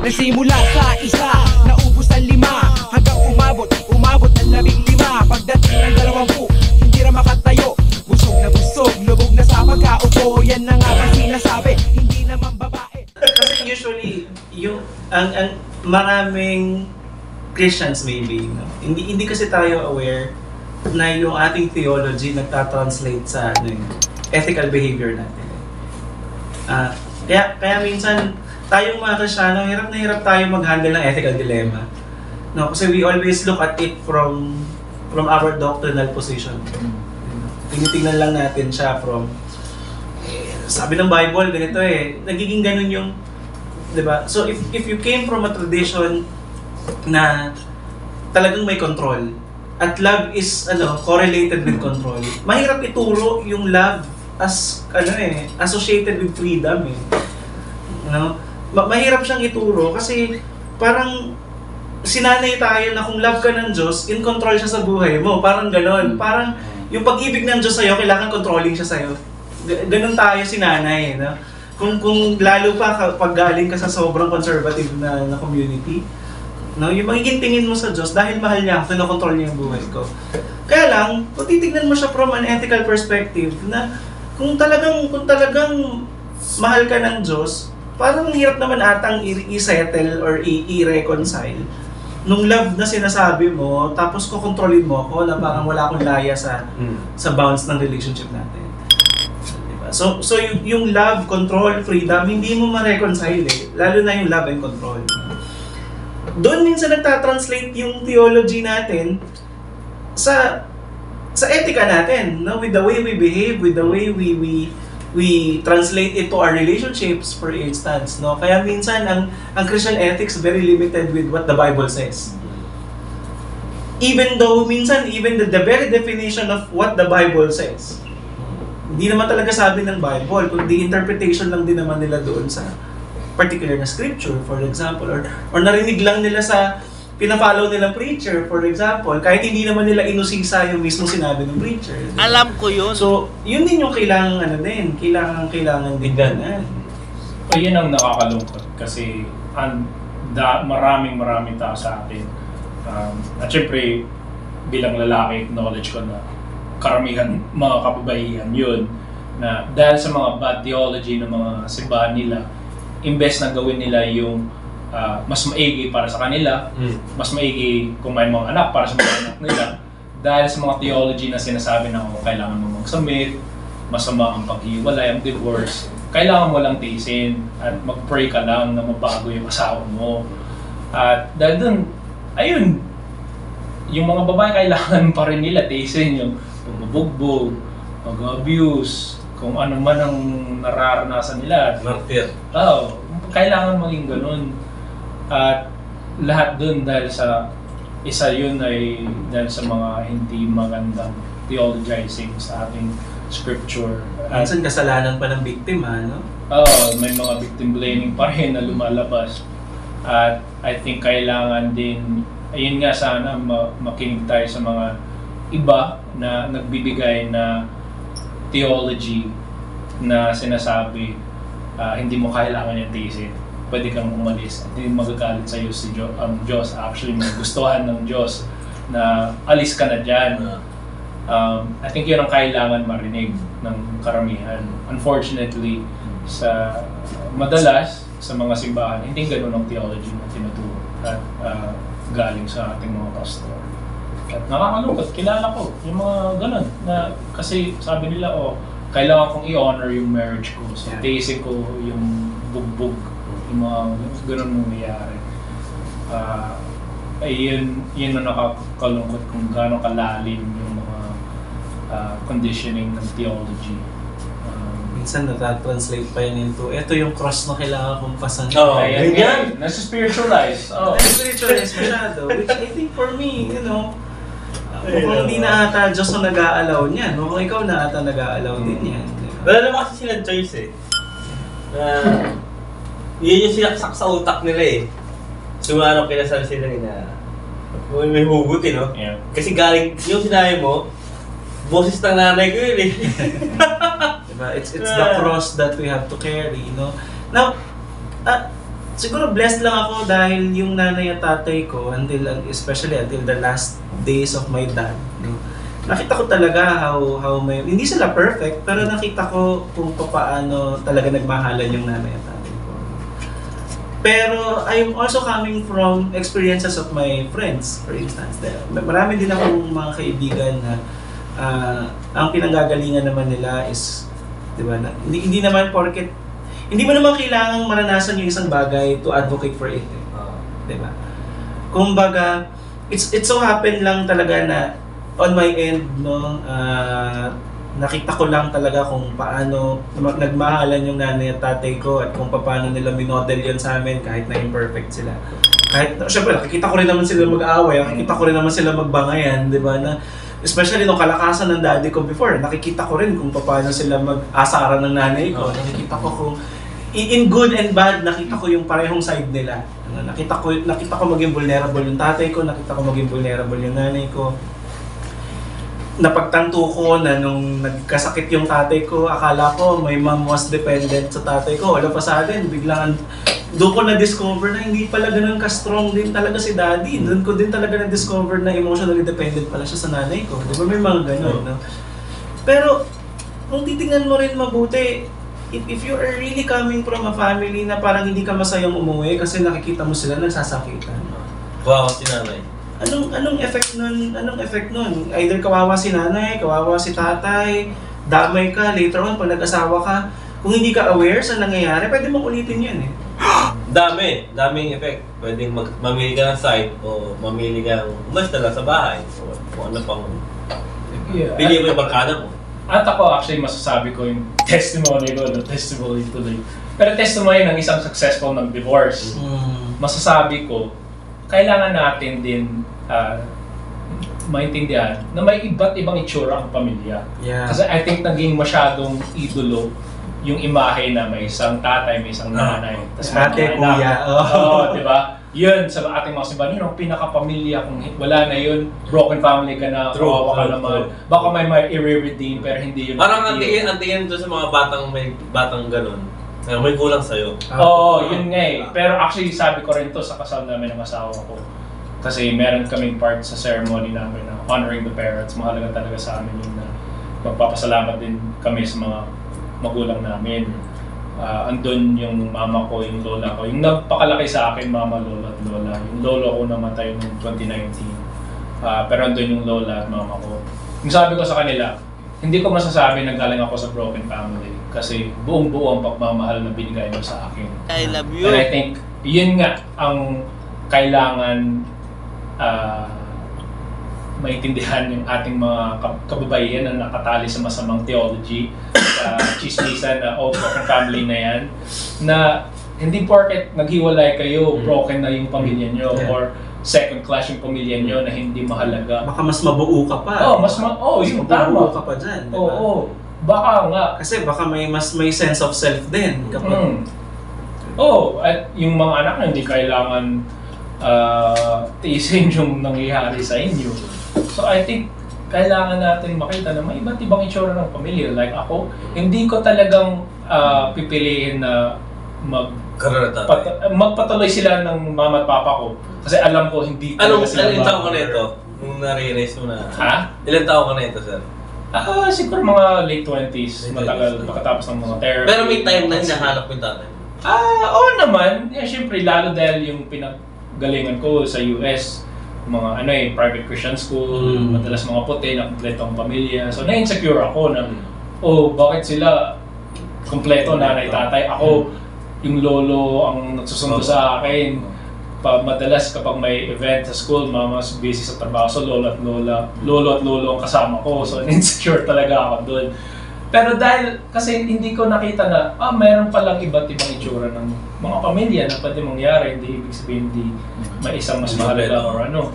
Nagsimula sa isa, naubos ang 5, hanggang umabot ng 15. Pagdating ng 20, hindi na makatayo. Busog na busog, lubog na sa pagkaupo. Yan na nga ba sinasabi, hindi naman babae. Kasi usually, yung ang maraming Christians maybe, no? Hindi kasi tayo aware na yung ating theology nagtatranslate sa ethical behavior natin. Kaya minsan tayong mga Kristiyano, hirap na hirap tayo mag-handle ng ethical dilemma. No, kasi we always look at it from our doctrinal position. Tinitingnan lang natin siya from sabi ng Bible ganito nagiging ganun yung, 'di ba? So if you came from a tradition na talagang may control at love is correlated with control, mahirap ituro yung love as associated with freedom mahirap siyang ituro kasi parang sinanay tayo na kung love ka ng Diyos, in control siya sa buhay mo. Parang ganon. Parang yung pag-ibig ng Diyos sa'yo, kailangan controlling siya sa'yo. Ganon tayo sinanay. No? Kung lalo pa pag galing ka sa sobrang conservative na community, no? Yung magiging tingin mo sa Diyos, dahil mahal niya ako, kinokontrol niya yung buhay ko. Kaya lang, kung titignan mo siya from an ethical perspective, na kung talagang mahal ka ng Diyos, parang hirap naman atang i-settle or i-reconcile nung love na sinasabi mo, tapos kukontrolin mo ako na parang wala akong laya sa bounds ng relationship natin. Diba? So yung love, control, freedom, hindi mo ma-reconcile lalo na yung love and control. Doon minsan nagtatranslate yung theology natin sa etika natin, no? With the way we behave, with the way we translate it to our relationships, for instance, no? Kaya minsan ang Christian ethics very limited with what the Bible says. Even though minsan even the very definition of what the Bible says, hindi naman talaga sabi ng Bible, kundi interpretation lang din naman nila doon sa particular na scripture, for example, or narinig lang nila sa pina-follow nilang preacher, for example, kahit hindi naman nila inusisa yung mismo sinabi ng preacher. Diba? Alam ko yun. So, yun din yung kailangan kailangan din ganan. O yun ang nakakalungkot kasi maraming tao sa atin. At syempre, bilang lalaki, acknowledge ko na karamihan mga kababaihan yun na dahil sa mga bad theology ng mga simbahan nila, imbes na gawin nila yung mas maigi para sa kanila, mas maigi kung may mga anak para sa mga anak nila, dahil sa mga theology na sinasabi na kailangan mo mag-submit, masama ang paghiwalay, ang divorce, kailangan mo lang tiisin at mag-pray ka lang na mabago yung asawa mo. At dahil dun, ayun, yung mga babae kailangan pa rin nila tiisin yung pagbubugbog, pag-abuse, kung ano man ang nararanasan nila. Martir. Kailangan maging ganun. At lahat dun dahil sa isa yun ay dahil sa mga hindi magandang theologizing sa ating scripture. Minsan kasalanan pa ng biktima, no? May mga victim blaming pa rin na lumalabas. At I think kailangan din, ayun nga sana makinig tayo sa mga iba na nagbibigay na theology na sinasabi hindi mo kailangan yung tiisin. Pwede kang umalis at hindi magagalit sa iyo ang Diyos. Actually, magustuhan ng Diyos na alis ka na dyan. I think yun ang kailangan marinig ng karamihan. Unfortunately, madalas sa mga simbahan, hindi ganun ang theology na tinuturo at galing sa ating mga pastor. At nakakalungkot, kilala ko yung mga ganun na kasi sabi nila, kailangan kong i-honor yung marriage ko. So, tiisin ko yung bugbog, yung mga ganun nangyayari. Yun na nakakalungkot kung gaano kalalim yung mga conditioning ng theology. Minsan natatranslate pa yun into, eto yung cross na kailangan kong pasan. Yan! Nasa-spiritualize. Nasa-spiritualize masyado. Which I think for me, mukhang hindi na ata Diyos ang nag-aalaw niyan. Mukhang ikaw na ata nag-aalaw din yan. Wala naman kasi silang choice yun yung sinaksak sa utak nila Sumano kinasal sila na may hugot no? Yeah. Kasi galing, yung sinabi mo, boses ng nanay ko yun Diba? It's the cross that we have to carry, no? Now, siguro blessed lang ako dahil yung nanay at tatay ko, especially until the last days of my dad, no? Nakita ko talaga how may, hindi sila perfect, pero nakita ko kung paano talaga nagmahalan yung nanay at tatay ko. Pero I'm also coming from experiences of my friends, for instance. Marami din akong mga kaibigan na ang pinanggagalingan naman nila is, di ba, hindi naman porket, hindi mo naman kailangang maranasan yung isang bagay to advocate for it. Di ba? Kumbaga, it so happen lang talaga na on my end, no, nakita ko lang talaga kung paano nagmahalan yung nanay at tatay ko at kung paano nila minodel yun sa amin kahit na imperfect sila. Kahit, syempre, nakikita ko rin naman sila mag-aaway, nakikita ko rin naman sila magbangayan, di ba, na especially nung kalakasan ng daddy ko before, nakikita ko rin kung paano sila mag-asaran ng nanay ko. Nakikita ko kung, in good and bad, nakita ko yung parehong side nila. Nakita ko maging vulnerable yung tatay ko, nakita ko maging vulnerable yung nanay ko. Napagtanto ko na nung nagkasakit yung tatay ko, akala ko may mom was dependent sa tatay ko. Wala pa sa atin, biglang doon ko na-discover na hindi pala ganun ka-strong din talaga si daddy. Doon ko din talaga na-discover na emotionally dependent pala siya sa nanay ko. Di ba may mga ganun, no? Pero, kung titingnan mo rin mabuti, if you are really coming from a family na parang hindi ka masayang umuwi kasi nakikita mo sila nagsasakitan. Wow, si nanay. Anong effect nun? Either kawawa si nanay, kawawa si tatay, damay ka, later on, pag nag-asawa ka, kung hindi ka aware sa nangyayari, pwede mong ulitin yan eh. Daming effect. Pwedeng mamili ka ng site o mamili ka umas na lang sa bahay. O kung ano pang pili mo yung barkada mo. At ako actually masasabi ko yung testimony ko, the testimony tuloy. Pero testimony ng isang successful ng divorce. Masasabi ko, kailangan natin din maintindihan na may iba't ibang itsura ang pamilya. Yeah. Kasi I think naging masyadong idolo yung imahe na may isang tatay, may isang nanay. Ate, kuya. Oo, di ba? Yun, sa ating mga simbahan, yun ang pinaka-pamilya. Kung wala na yun, broken family ka na, kawawa ka naman. Baka may i-redeem, pero hindi yun. Parang ang tingin doon sa mga batang ganun. May kulang sa'yo. Oo, yun nga eh. Pero actually, sabi ko rin to sa kasal namin ng asawa ko. Kasi meron kaming part sa ceremony namin na honoring the parents. Mahalaga talaga sa amin yun na magpapasalamat din kami sa mga magulang namin. Andun yung mama ko, yung lola ko. Yung nagpakalaki sa akin, mama, lola at lola. Yung lolo ko namatay noong 2019. Pero andun yung lola at mama ko. Yung sabi ko sa kanila, hindi ko masasabi na galing ako sa broken family. Kasi buong-buo ang pagmamahal na binigay mo sa akin. I love you. And I think, yun nga ang kailangan maintindihan yung ating mga kababaihan na nakatali sa masamang theology, sa chismisan na broken family na yan, na hindi porket naghiwalay kayo, broken na yung pamilya nyo, or second class yung pamilya nyo na hindi mahalaga. Baka mas mabuo ka pa. Yung tama. Ka pa dyan. Diba? Oo, baka nga. Kasi baka may sense of self din. Kapag... at yung mga anak na hindi kailangan tiisin yung nangyayari sa inyo. So I think kailangan natin makita na may iba't ibang itsura ng pamilya. Like ako, hindi ko talagang pipiliin na magpatuloy sila ng mama at papa ko. Kasi alam ko hindi talaga sila ilang taon ka na ito? Nung nare-raise mo na? Ha? Ilang taon ka na ito, sir? Siguro mga late 20s, matagal, pagkatapos ng mga therapy. Pero may time na hinahanap mo yung tatay? Oo naman. Siyempre, lalo dahil yung pinagalingan ko sa US, mga private Christian school, madalas mga puti na kumpletong pamilya. So na-insecure ako na, bakit sila kumpleto, nanay, tatay? Ako, yung lolo ang nagsusundo sa akin. Madalas kapag may event sa school, mama's busy sa trabaho, so lolo at lolo ang kasama ko. So insecure talaga ako doon. Pero dahil kasi hindi ko nakita na mayroon palang iba't ibang itsura ng mga pamilya na pwede mangyari, hindi ibig sabihin hindi may isang mas mahalaga or ano.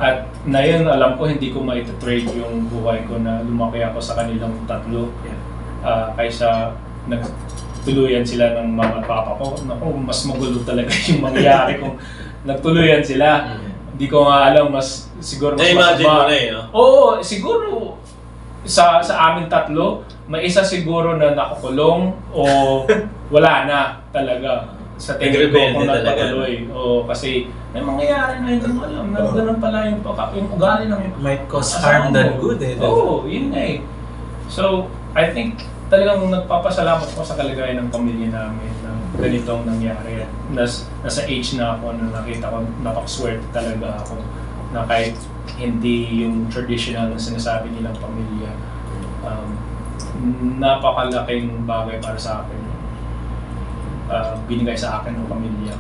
At na yun, alam ko hindi ko ma-trade yung buhay ko na lumaki ako sa kanilang tatlo kaysa nagtuluyan sila ng mama at papa ko. Naku, mas magulo talaga yung mangyayari kung nagtuluyan sila. Hindi ko nga alam, siguro mas imagine mo na no? Oo, siguro sa amin tatlo, may isa siguro na nakakulong o wala na talaga. sa tingin ko kung Depende talaga. nagpatuloy. O kasi may mangyayari na hindi mo alam na ganun pala yung ugali ng Might cause asawa harm than mo. good eh. Oo, yun nga eh. So, I think talagang nagpapasalamat ko sa kalagayan ng pamilya namin na ganitong nangyari. Nasa age na ako na nakita ko, napakaswerte talaga ako na kahit hindi yung traditional na sinasabi nilang pamilya, napakalaking bagay para sa akin. Binigay sa akin ng pamilya.